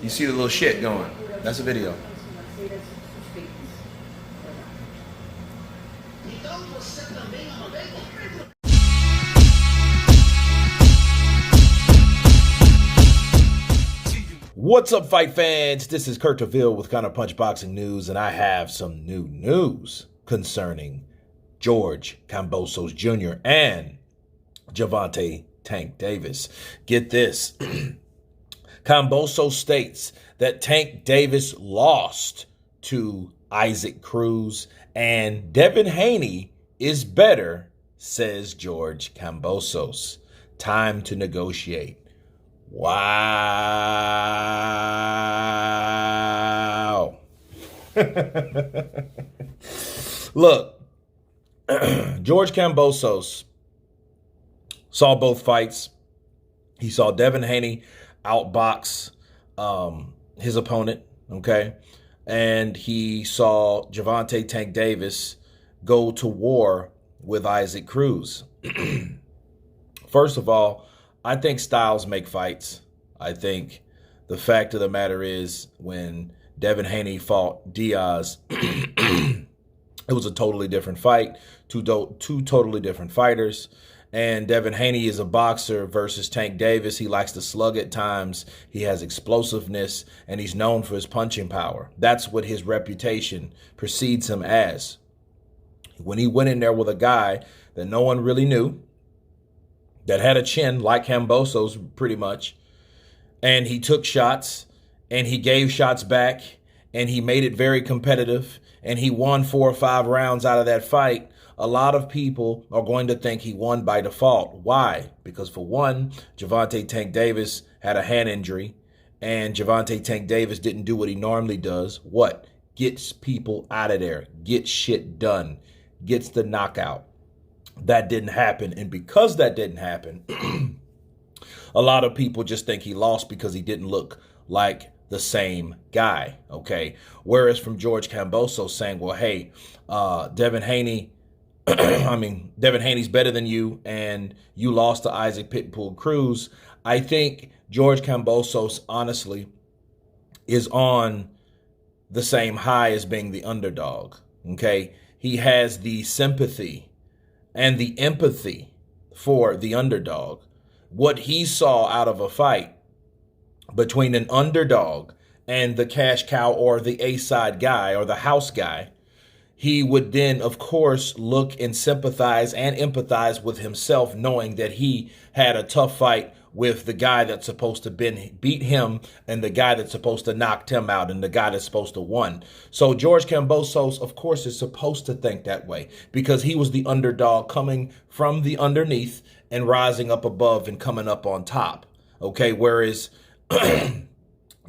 You see the little shit going. That's a video. What's up, fight fans? This is Kurt DeVille with Counterpunched Boxing News, and I have some new news concerning George Kambosos Jr. and Gervonta Tank Davis. Get this. Kambosos states that Tank Davis lost to Isaac Cruz and Devin Haney is better, says George Kambosos. Time to negotiate. Wow. Look, George Kambosos saw both fights. He saw Devin Haney outbox his opponent, okay? And he saw Gervonta Tank Davis go to war with Isaac Cruz. First of all, I think styles make fights. I think the fact of the matter is when Devin Haney fought Diaz, it was a totally different fight, two totally different fighters. And Devin Haney is a boxer versus Tank Davis. He likes to slug at times. He has explosiveness, and he's known for his punching power. That's what his reputation precedes him as. When he went in there with a guy that no one really knew, that had a chin like Kambosos pretty much, and he took shots, and he gave shots back, and he made it very competitive, and he won 4 or 5 rounds out of that fight, a lot of people are going to think he won by default. Why? Because for one, Gervonta Tank Davis had a hand injury, and Gervonta Tank Davis didn't do what he normally does. What? Gets people out of there, gets shit done, gets the knockout. That didn't happen, and because that didn't happen, a lot of people just think he lost because he didn't look like the same guy, okay? Whereas from George Kambosos saying, well, hey, Devin Haney, Devin Haney's better than you, and you lost to Isaac Pitbull Cruz. I think George Kambosos, honestly, is on the same high as being the underdog, okay? He has the sympathy and the empathy for the underdog. What he saw out of a fight between an underdog and the cash cow or the A-side guy or the house guy, he would then, of course, look and sympathize and empathize with himself, knowing that he had a tough fight with the guy that's supposed to beat him and the guy that's supposed to knock him out and the guy that's supposed to win. So George Kambosos, of course, is supposed to think that way because he was the underdog coming from the underneath and rising up above and coming up on top. Okay, whereas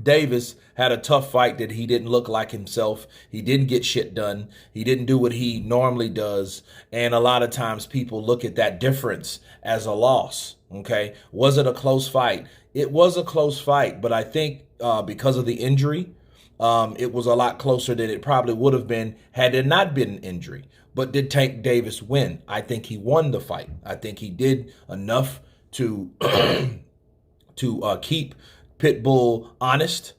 Davis had a tough fight that he didn't look like himself. He didn't get shit done. He didn't do what he normally does. And a lot of times people look at that difference as a loss. Okay. Was it a close fight? It was a close fight, but I think because of the injury, it was a lot closer than it probably would have been had there not been an injury. But did Tank Davis win? I think he won the fight. I think he did enough to keep Pitbull honest,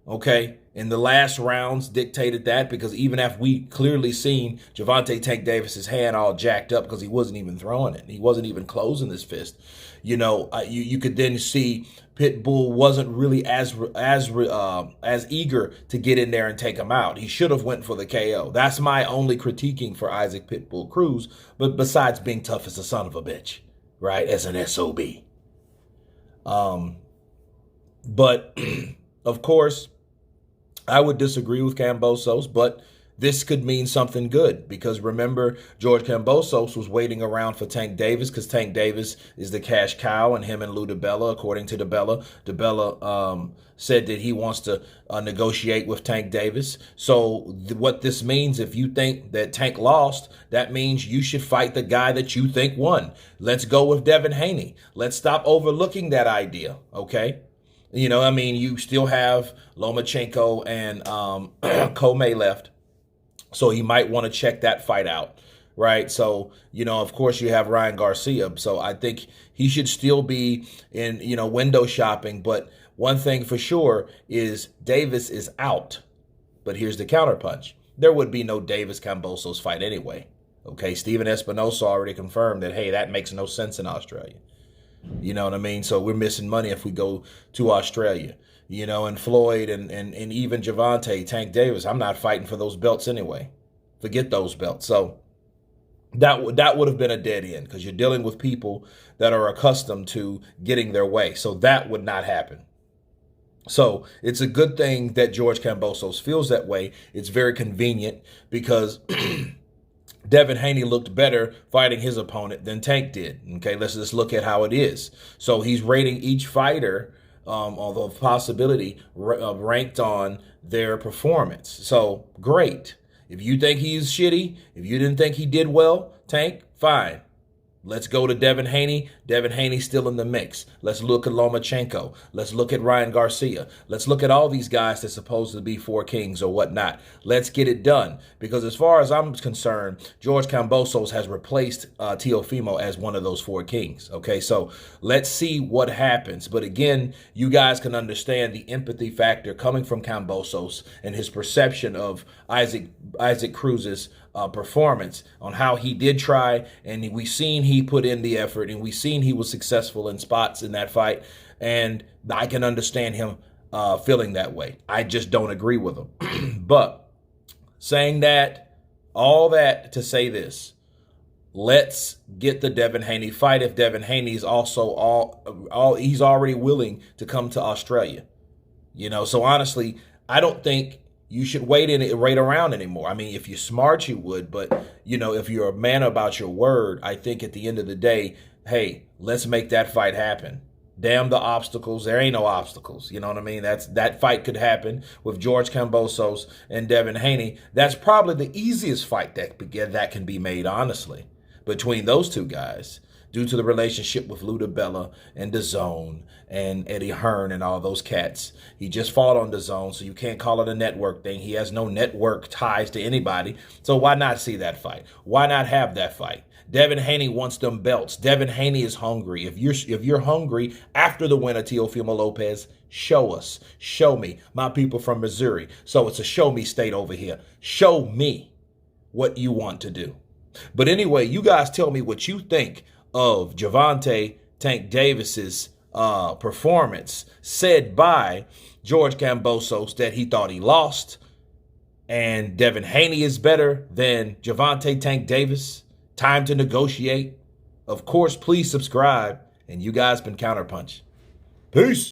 okay? In the last rounds dictated that because even after we clearly seen Gervonta Tank Davis's hand all jacked up because he wasn't even throwing it. He wasn't even closing his fist. You know, you could then see Pitbull wasn't really as eager to get in there and take him out. He should have went for the KO. That's my only critiquing for Isaac Pitbull Cruz, but besides being tough as a son of a bitch, right? As an SOB. But, of course, I would disagree with Kambosos, but this could mean something good because remember, George Kambosos was waiting around for Tank Davis because Tank Davis is the cash cow and him and Lou DiBella, according to DiBella said that he wants to negotiate with Tank Davis. So what this means, if you think that Tank lost, that means you should fight the guy that you think won. Let's go with Devin Haney. Let's stop overlooking that idea, okay? You know, I mean, you still have Lomachenko and Comey left. So he might want to check that fight out, right? So, you know, of course you have Ryan Garcia. So I think he should still be in, you know, window shopping. But One thing for sure is Davis is out. But here's the counterpunch. There would be no Davis-Kambosos fight anyway. Okay, Steven Espinosa already confirmed that, hey, that makes no sense in Australia. You know what I mean? So we're missing money if we go to Australia. You know, and Floyd and even Gervonta, Tank Davis, I'm not fighting for those belts anyway. Forget those belts. So that would have been a dead end because you're dealing with people that are accustomed to getting their way. So that would not happen. So it's a good thing that George Kambosos feels that way. It's very convenient because Devin Haney looked better fighting his opponent than Tank did. Okay, let's just look at how it is. So he's rating each fighter of the possibility ranked on their performance. So great. If you think he's shitty, if you didn't think he did well, Tank, fine. Let's go to Devin Haney. Devin Haney's still in the mix. Let's look at Lomachenko. Let's look at Ryan Garcia. Let's look at all these guys that supposed to be four kings or whatnot. Let's get it done. Because as far as I'm concerned, George Kambosos has replaced Teofimo as one of those four kings. Okay, so let's see what happens. But again, you guys can understand the empathy factor coming from Kambosos and his perception of Isaac Cruz's performance on how he did try, and we seen he put in the effort, and we seen he was successful in spots in that fight, and I can understand him feeling that way. I just don't agree with him. But saying that, all that to say this, let's get the Devin Haney fight if Devin Haney is also he's already willing to come to Australia. You know, so honestly, I don't think you should wait around anymore. I mean, if you're smart, you would. But, you know, if you're a man about your word, I think at the end of the day, hey, let's make that fight happen. Damn the obstacles. There ain't no obstacles. You know what I mean? That fight could happen with George Kambosos and Devin Haney. That's probably the easiest fight that can be made, honestly, between those two guys, due to the relationship with Luda Bella and DAZN and Eddie Hearn and all those cats. He just fought on DAZN, so you can't call it a network thing. He has no network ties to anybody, so why not see that fight? Why not have that fight? Devin Haney wants them belts. Devin Haney is hungry. If you're hungry after the win of Teofimo Lopez, show us. Show me. My people from Missouri. So it's a show me state over here. Show me what you want to do. But anyway, you guys tell me what you think of Gervonta Tank Davis's performance, said by George Kambosos that he thought he lost, and Devin Haney is better than Gervonta Tank Davis. Time to negotiate. Of course, please subscribe, and you guys been Counterpunched. Peace.